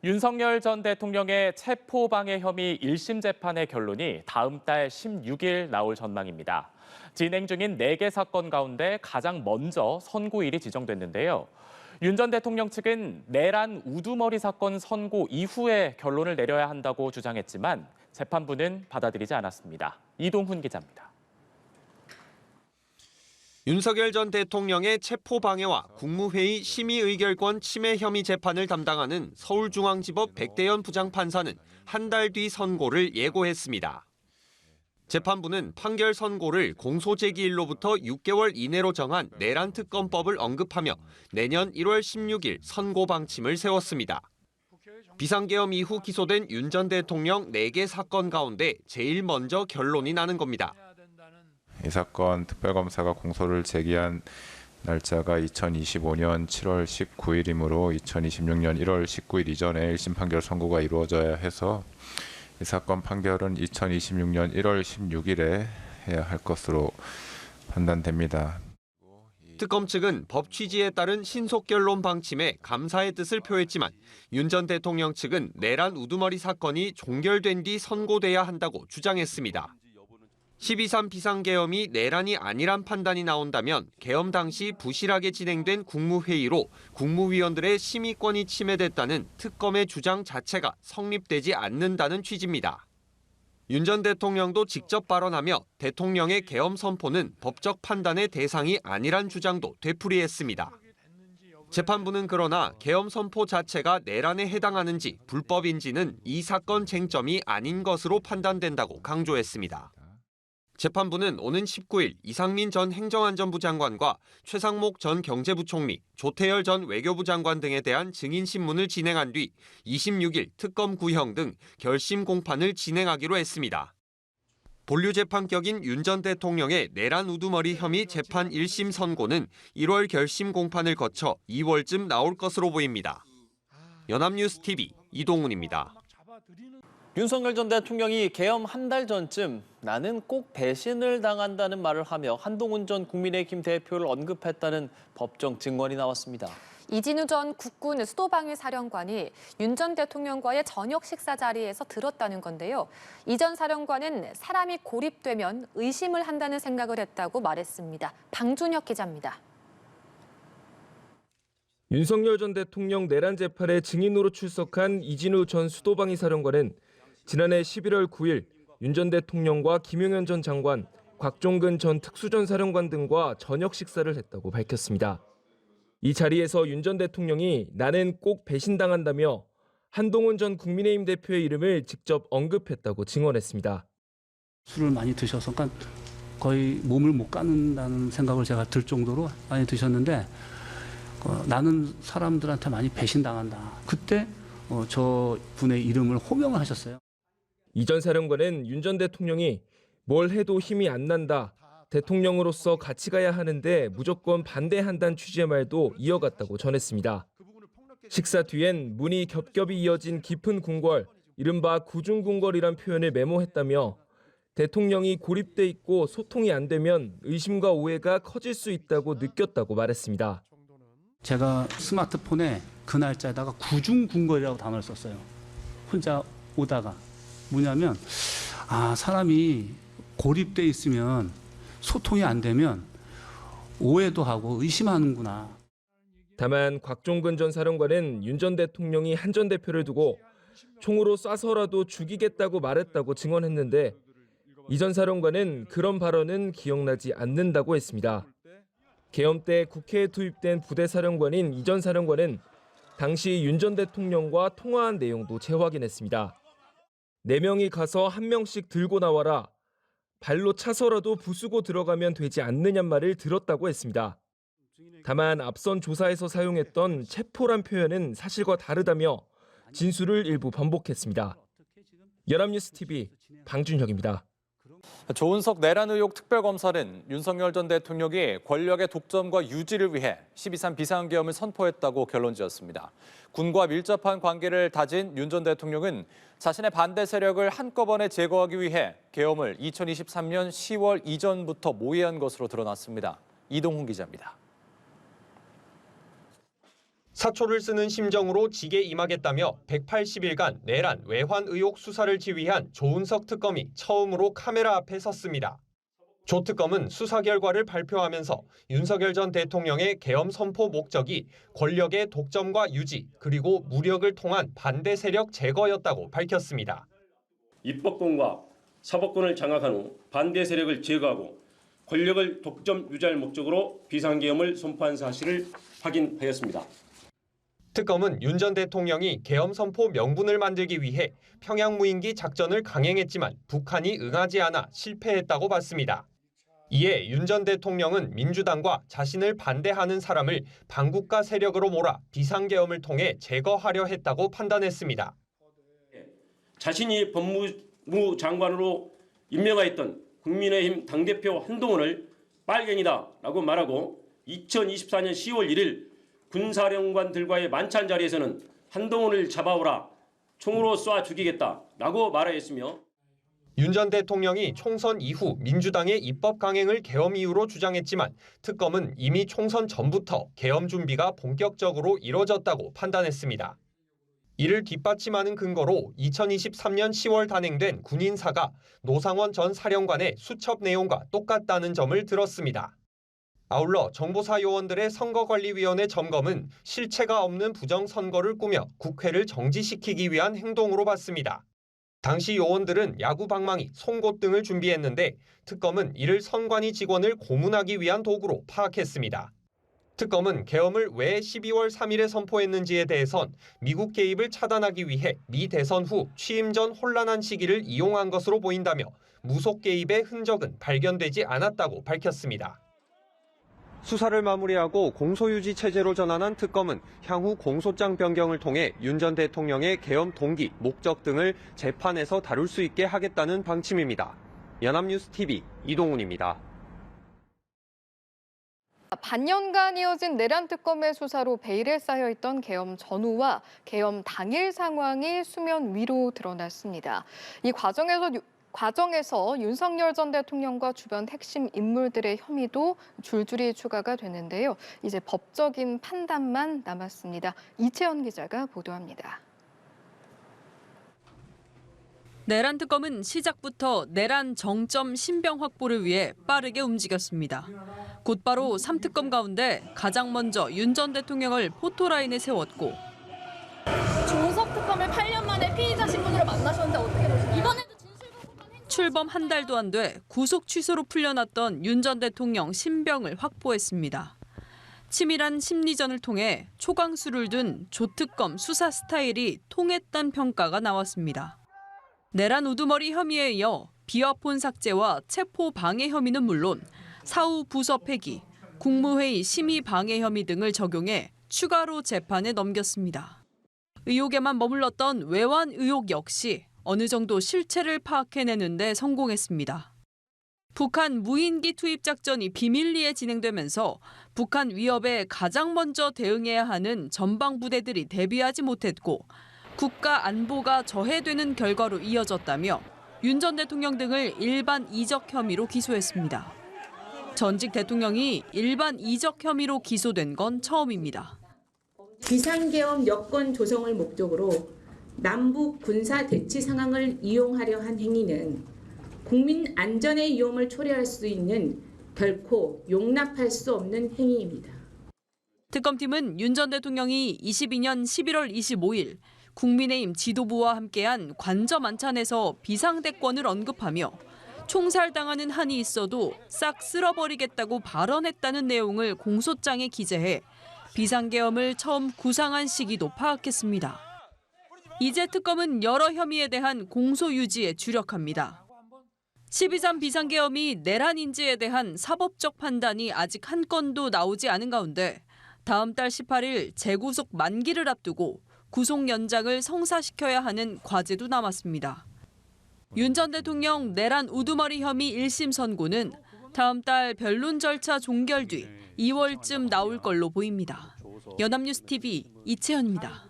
윤석열 전 대통령의 체포방해 혐의 1심 재판의 결론이 다음 달 16일 나올 전망입니다. 진행 중인 4개 사건 가운데 가장 먼저 선고일이 지정됐는데요. 윤 전 대통령 측은 내란 우두머리 사건 선고 이후에 결론을 내려야 한다고 주장했지만 재판부는 받아들이지 않았습니다. 이동훈 기자입니다. 윤석열 전 대통령의 체포방해와 국무회의 심의의결권 침해 혐의 재판을 담당하는 서울중앙지법 백대연 부장판사는 한 달 뒤 선고를 예고했습니다. 재판부는 판결 선고를 공소제기일로부터 6개월 이내로 정한 내란특검법을 언급하며 내년 1월 16일 선고 방침을 세웠습니다. 비상계엄 이후 기소된 윤 전 대통령 4개 사건 가운데 제일 먼저 결론이 나는 겁니다. 이 사건 특별검사가 공소를 제기한 날짜가 2025년 7월 19일이므로 2026년 1월 19일 이전에 1심 판결 선고가 이루어져야 해서 이 사건 판결은 2026년 1월 16일에 해야 할 것으로 판단됩니다. 특검 측은 법 취지에 따른 신속결론 방침에 감사의 뜻을 표했지만 윤 전 대통령 측은 내란 우두머리 사건이 종결된 뒤 선고돼야 한다고 주장했습니다. 12.3 비상계엄이 내란이 아니란 판단이 나온다면 계엄 당시 부실하게 진행된 국무회의로 국무위원들의 심의권이 침해됐다는 특검의 주장 자체가 성립되지 않는다는 취지입니다. 윤 전 대통령도 직접 발언하며 대통령의 계엄 선포는 법적 판단의 대상이 아니란 주장도 되풀이했습니다. 재판부는 그러나 계엄 선포 자체가 내란에 해당하는지 불법인지는 이 사건 쟁점이 아닌 것으로 판단된다고 강조했습니다. 재판부는 오는 19일 이상민 전 행정안전부 장관과 최상목 전 경제부총리, 조태열 전 외교부 장관 등에 대한 증인 신문을 진행한 뒤 26일 특검 구형 등 결심 공판을 진행하기로 했습니다. 본류 재판격인 윤 전 대통령의 내란 우두머리 혐의 재판 1심 선고는 1월 결심 공판을 거쳐 2월쯤 나올 것으로 보입니다. 연합뉴스 TV 이동훈입니다. 윤석열 전 대통령이 계엄 한 달 전쯤 나는 꼭 배신을 당한다는 말을 하며 한동훈 전 국민의힘 대표를 언급했다는 법정 증언이 나왔습니다. 이진우 전 국군 수도방위 사령관이 윤 전 대통령과의 저녁 식사 자리에서 들었다는 건데요. 이 전 사령관은 사람이 고립되면 의심을 한다는 생각을 했다고 말했습니다. 방준혁 기자입니다. 윤석열 전 대통령 내란 재판에 증인으로 출석한 이진우 전 수도방위 사령관은 지난해 11월 9일 윤 전 대통령과 김용현 전 장관, 곽종근 전 특수전 사령관 등과 저녁 식사를 했다고 밝혔습니다. 이 자리에서 윤 전 대통령이 나는 꼭 배신당한다며 한동훈 전 국민의힘 대표의 이름을 직접 언급했다고 증언했습니다. 술을 많이 드셔서 거의 몸을 못 가는다는 생각을 제가 들 정도로 많이 드셨는데 나는 사람들한테 많이 배신당한다. 그때 저 분의 이름을 호명을 하셨어요. 이 전 사령관은 윤 전 대통령이 뭘 해도 힘이 안 난다. 대통령으로서 같이 가야 하는데 무조건 반대한다는 취지의 말도 이어갔다고 전했습니다. 식사 뒤엔 문이 겹겹이 이어진 깊은 궁궐, 이른바 구중궁궐이란 표현을 메모했다며 대통령이 고립돼 있고 소통이 안 되면 의심과 오해가 커질 수 있다고 느꼈다고 말했습니다. 제가 스마트폰에 그 날짜에다가 구중궁궐이라고 단어를 썼어요. 혼자 오다가. 뭐냐면 사람이 고립돼 있으면 소통이 안 되면 오해도 하고 의심하는구나. 다만 곽종근 전 사령관은 윤 전 대통령이 한 전 대표를 두고 총으로 쏴서라도 죽이겠다고 말했다고 증언했는데 이 전 사령관은 그런 발언은 기억나지 않는다고 했습니다. 계엄 때 국회에 투입된 부대사령관인 이 전 사령관은 당시 윤 전 대통령과 통화한 내용도 재확인했습니다. 4명이 가서 1명씩 들고 나와라. 발로 차서라도 부수고 들어가면 되지 않느냔 말을 들었다고 했습니다. 다만 앞선 조사에서 사용했던 체포란 표현은 사실과 다르다며 진술을 일부 번복했습니다. 연합뉴스 TV 방준혁입니다. 조은석 내란 의혹 특별검사는 윤석열 전 대통령이 권력의 독점과 유지를 위해 12.3 비상계엄을 선포했다고 결론지었습니다. 군과 밀접한 관계를 다진 윤 전 대통령은 자신의 반대 세력을 한꺼번에 제거하기 위해 계엄을 2023년 10월 이전부터 모의한 것으로 드러났습니다. 이동훈 기자입니다. 사초를 쓰는 심정으로 직에 임하겠다며 180일간 내란 외환 의혹 수사를 지휘한 조은석 특검이 처음으로 카메라 앞에 섰습니다. 조 특검은 수사 결과를 발표하면서 윤석열 전 대통령의 계엄 선포 목적이 권력의 독점과 유지 그리고 무력을 통한 반대 세력 제거였다고 밝혔습니다. 입법권과 사법권을 장악한 후 반대 세력을 제거하고 권력을 독점 유지할 목적으로 비상계엄을 선포한 사실을 확인하였습니다. 특검은 윤 전 대통령이 계엄 선포 명분을 만들기 위해 평양 무인기 작전을 강행했지만 북한이 응하지 않아 실패했다고 봤습니다. 이에 윤 전 대통령은 민주당과 자신을 반대하는 사람을 반국가 세력으로 몰아 비상계엄을 통해 제거하려 했다고 판단했습니다. 자신이 법무부 장관으로 임명하였던 국민의힘 당대표 한동훈을 빨갱이다라고 말하고 2024년 10월 1일 군사령관들과의 만찬 자리에서는 한동훈을 잡아오라, 총으로 쏴 죽이겠다라고 말하였으며 윤 전 대통령이 총선 이후 민주당의 입법 강행을 계엄 이유로 주장했지만 특검은 이미 총선 전부터 계엄 준비가 본격적으로 이뤄졌다고 판단했습니다. 이를 뒷받침하는 근거로 2023년 10월 단행된 군인사가 노상원 전 사령관의 수첩 내용과 똑같다는 점을 들었습니다. 아울러 정보사 요원들의 선거관리위원회 점검은 실체가 없는 부정선거를 꾸며 국회를 정지시키기 위한 행동으로 봤습니다. 당시 요원들은 야구 방망이, 송곳 등을 준비했는데 특검은 이를 선관위 직원을 고문하기 위한 도구로 파악했습니다. 특검은 계엄을 왜 12월 3일에 선포했는지에 대해선 미국 개입을 차단하기 위해 미 대선 후 취임 전 혼란한 시기를 이용한 것으로 보인다며 무속 개입의 흔적은 발견되지 않았다고 밝혔습니다. 수사를 마무리하고 공소유지 체제로 전환한 특검은 향후 공소장 변경을 통해 윤 전 대통령의 계엄 동기, 목적 등을 재판에서 다룰 수 있게 하겠다는 방침입니다. 연합뉴스TV 이동훈입니다. 반년간 이어진 내란 특검의 수사로 베일에 쌓여있던 계엄 전후와 계엄 당일 상황이 수면 위로 드러났습니다. 이 과정에서 윤석열 전 대통령과 주변 핵심 인물들의 혐의도 줄줄이 추가가 되는데요. 이제 법적인 판단만 남았습니다. 이채연 기자가 보도합니다. 내란 특검은 시작부터 내란 정점 신병 확보를 위해 빠르게 움직였습니다. 곧바로 3특검 가운데 가장 먼저 윤 전 대통령을 포토라인에 세웠고 조은석 특검을 8년 만에 피의자 신분으로 만나셨는데 어떻게 보세요? 이번에도 출범 한 달도 안 돼 구속 취소로 풀려났던 윤 전 대통령 신병을 확보했습니다. 치밀한 심리전을 통해 초강수를 둔 조특검 수사 스타일이 통했다는 평가가 나왔습니다. 내란 우두머리 혐의에 이어 비화폰 삭제와 체포 방해 혐의는 물론 사후 부서 폐기, 국무회의 심의 방해 혐의 등을 적용해 추가로 재판에 넘겼습니다. 의혹에만 머물렀던 외환 의혹 역시 어느 정도 실체를 파악해내는 데 성공했습니다. 북한 무인기 투입 작전이 비밀리에 진행되면서 북한 위협에 가장 먼저 대응해야 하는 전방 부대들이 대비하지 못했고 국가 안보가 저해되는 결과로 이어졌다며 윤 전 대통령 등을 일반 이적 혐의로 기소했습니다. 전직 대통령이 일반 이적 혐의로 기소된 건 처음입니다. 비상계엄 여건 조성을 목적으로 남북 군사 대치 상황을 이용하려 한 행위는 국민 안전의 위험을 초래할 수 있는 결코 용납할 수 없는 행위입니다. 특검팀은 윤 전 대통령이 22년 11월 25일 국민의힘 지도부와 함께한 관저 만찬에서 비상대권을 언급하며 총살당하는 한이 있어도 싹 쓸어버리겠다고 발언했다는 내용을 공소장에 기재해 비상계엄을 처음 구상한 시기도 파악했습니다. 이제 특검은 여러 혐의에 대한 공소유지에 주력합니다. 12.3 비상계엄이 내란인지에 대한 사법적 판단이 아직 한 건도 나오지 않은 가운데 다음 달 18일 재구속 만기를 앞두고 구속 연장을 성사시켜야 하는 과제도 남았습니다. 윤 전 대통령 내란 우두머리 혐의 1심 선고는 다음 달 변론 절차 종결 뒤 2월쯤 나올 걸로 보입니다. 연합뉴스TV 이채연입니다.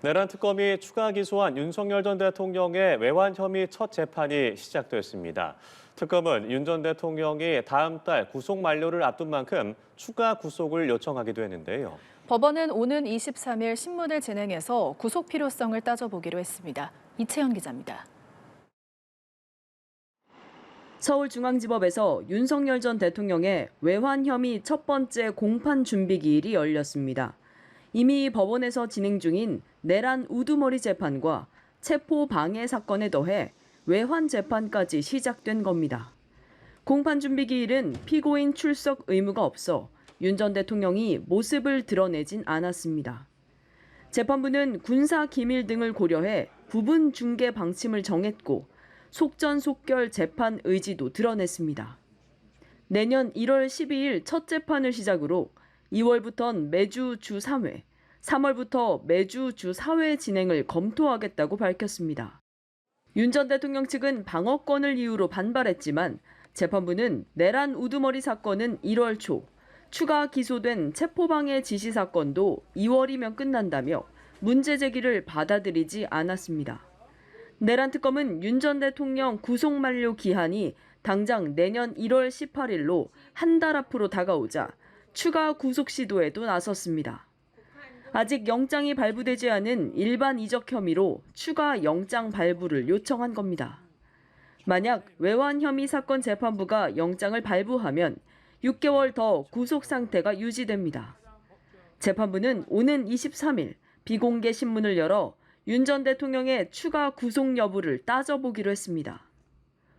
내란 특검이 추가 기소한 윤석열 전 대통령의 외환 혐의 첫 재판이 시작됐습니다. 특검은 윤 전 대통령이 다음 달 구속 만료를 앞둔 만큼 추가 구속을 요청하기도 했는데요. 법원은 오는 23일 신문을 진행해서 구속 필요성을 따져보기로 했습니다. 이채연 기자입니다. 서울중앙지법에서 윤석열 전 대통령의 외환 혐의 첫 번째 공판 준비 기일이 열렸습니다. 이미 법원에서 진행 중인 내란 우두머리 재판과 체포 방해 사건에 더해 외환 재판까지 시작된 겁니다. 공판 준비 기일은 피고인 출석 의무가 없어 윤 전 대통령이 모습을 드러내진 않았습니다. 재판부는 군사 기밀 등을 고려해 부분 중개 방침을 정했고 속전속결 재판 의지도 드러냈습니다. 내년 1월 12일 첫 재판을 시작으로 2월부턴 매주 주 3회, 3월부터 매주 주 4회 진행을 검토하겠다고 밝혔습니다. 윤 전 대통령 측은 방어권을 이유로 반발했지만 재판부는 내란 우두머리 사건은 1월 초, 추가 기소된 체포방해 지시 사건도 2월이면 끝난다며 문제 제기를 받아들이지 않았습니다. 내란 특검은 윤 전 대통령 구속 만료 기한이 당장 내년 1월 18일로 한 달 앞으로 다가오자 추가 구속 시도에도 나섰습니다. 아직 영장이 발부되지 않은 일반 이적 혐의로 추가 영장 발부를 요청한 겁니다. 만약 외환 혐의 사건 재판부가 영장을 발부하면 6개월 더 구속 상태가 유지됩니다. 재판부는 오는 23일 비공개 신문을 열어 윤 전 대통령의 추가 구속 여부를 따져보기로 했습니다.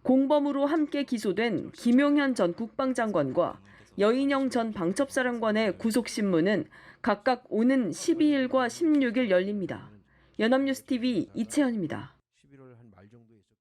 공범으로 함께 기소된 김용현 전 국방장관과 여인영 전 방첩사령관의 구속신문은 각각 오는 12일과 16일 열립니다. 연합뉴스TV 이채연입니다.